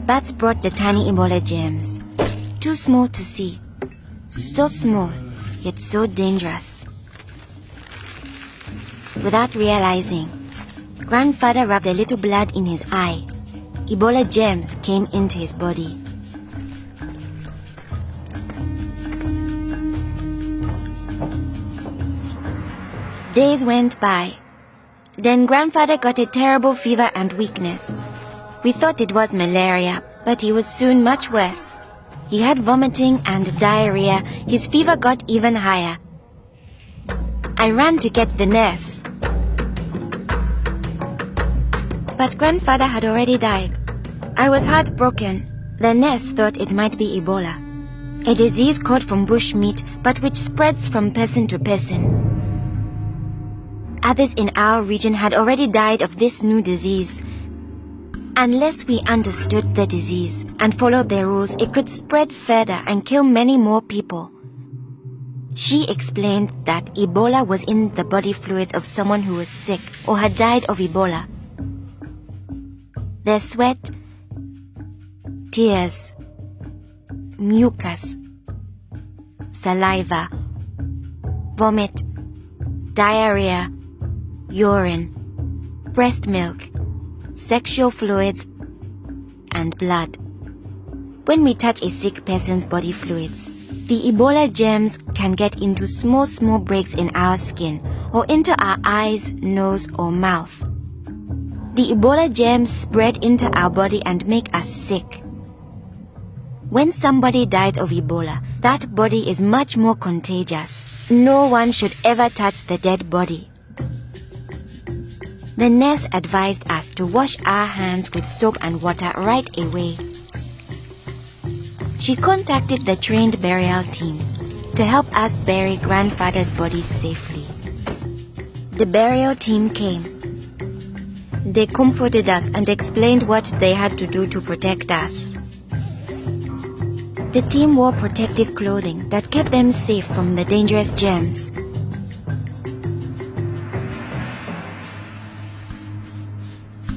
Bats brought the tiny Ebola germs. Too small to see. So small, yet so dangerous. Without realizing, Grandfather rubbed a little blood in his eye. Ebola germs came into his body. Days went by. Then Grandfather got a terrible fever and weakness. We thought it was malaria, but he was soon much worse. He had vomiting and diarrhea. His fever got even higher. I ran to get the nurse. But Grandfather had already died. I was heartbroken. The nurse thought it might be Ebola, a disease caught from bush meat, but which spreads from person to person. Others in our region had already died of this new disease. Unless we understood the disease and followed their rules, it could spread further and kill many more people. She explained that Ebola was in the body fluids of someone who was sick or had died of Ebola. Their sweat, tears, mucus, saliva, vomit, diarrhea, urine, breast milk, sexual fluids, and blood. When we touch a sick person's body fluids, the Ebola germs can get into small breaks in our skin or into our eyes, nose, or mouth. The Ebola germs spread into our body and make us sick. When somebody dies of Ebola, that body is much more contagious. No one should ever touch the dead body. The nurse advised us to wash our hands with soap and water right away. She contacted the trained burial team to help us bury Grandfather's body safely. The burial team came. They comforted us and explained what they had to do to protect us. The team wore protective clothing that kept them safe from the dangerous germs.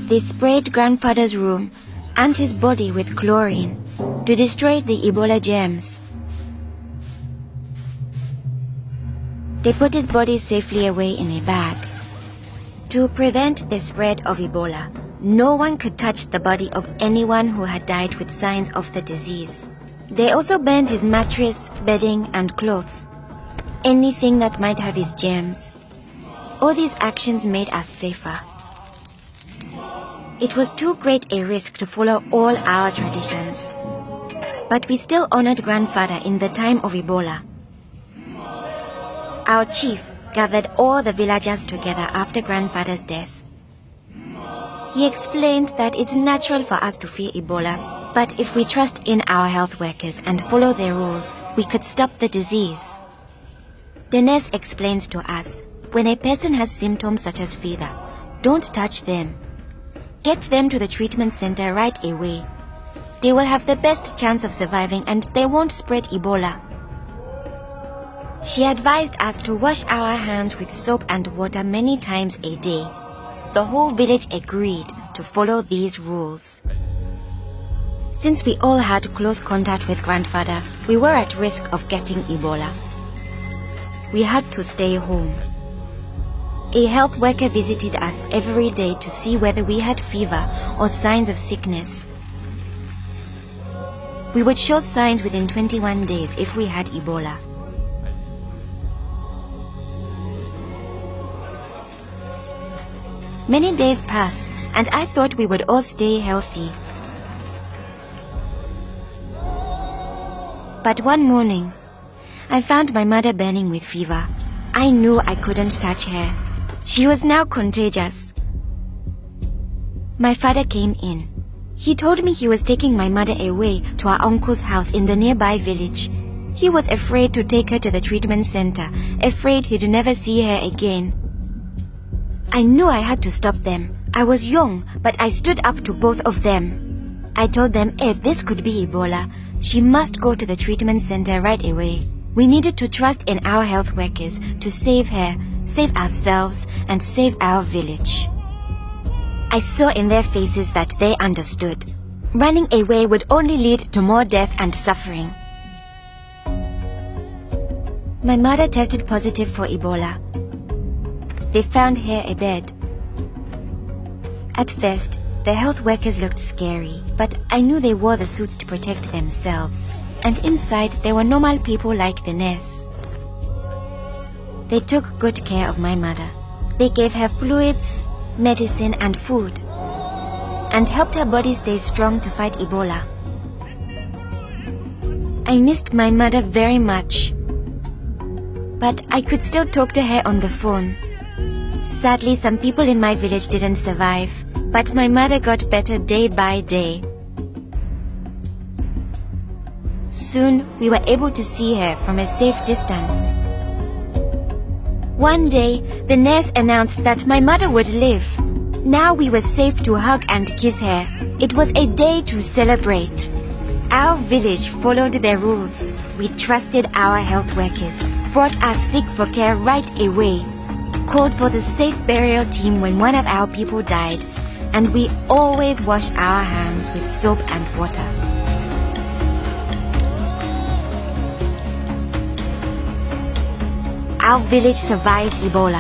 They sprayed Grandfather's room and his body with chlorine to destroy the Ebola germs. They put his body safely away in a bag. To prevent the spread of Ebola, no one could touch the body of anyone who had died with signs of the disease. They also burned his mattress, bedding, and clothes, anything that might have his germs. All these actions made us safer. It was too great a risk to follow all our traditions, but we still honored Grandfather in the time of Ebola. Our chief gathered all the villagers together after Grandfather's death. He explained that it's natural for us to fear Ebola, but if we trust in our health workers and follow their rules, we could stop the disease. The nurse explained to us, when a person has symptoms such as fever, don't touch them. Get them to the treatment center right away. They will have the best chance of surviving and they won't spread Ebola. She advised us to wash our hands with soap and water many times a day. The whole village agreed to follow these rules. Since we all had close contact with Grandfather, we were at risk of getting Ebola. We had to stay home. A health worker visited us every day to see whether we had fever or signs of sickness. We would show signs within 21 days if we had Ebola. Many days passed, and I thought we would all stay healthy. But one morning, I found my mother burning with fever. I knew I couldn't touch her. She was now contagious. My father came in. He told me he was taking my mother away to our uncle's house in the nearby village. He was afraid to take her to the treatment center, afraid he'd never see her again. I knew I had to stop them. I was young, but I stood up to both of them. I told them if this could be Ebola, she must go to the treatment center right away. We needed to trust in our health workers to save her, save ourselves, and save our village. I saw in their faces that they understood. Running away would only lead to more death and suffering. My mother tested positive for Ebola. They found her a bed. At first, the health workers looked scary, but I knew they wore the suits to protect themselves, and inside there were normal people like the nurse. They took good care of my mother. They gave her fluids, medicine and food, and helped her body stay strong to fight Ebola. I missed my mother very much, but I could still talk to her on the phone. Sadly, some people in my village didn't survive, but my mother got better day by day. Soon, we were able to see her from a safe distance. One day, the nurse announced that my mother would live. Now we were safe to hug and kiss her. It was a day to celebrate. Our village followed their rules. We trusted our health workers, brought us sick for care right away, called for the safe burial team when one of our people died, and we always washed our hands with soap and water. Our village survived Ebola.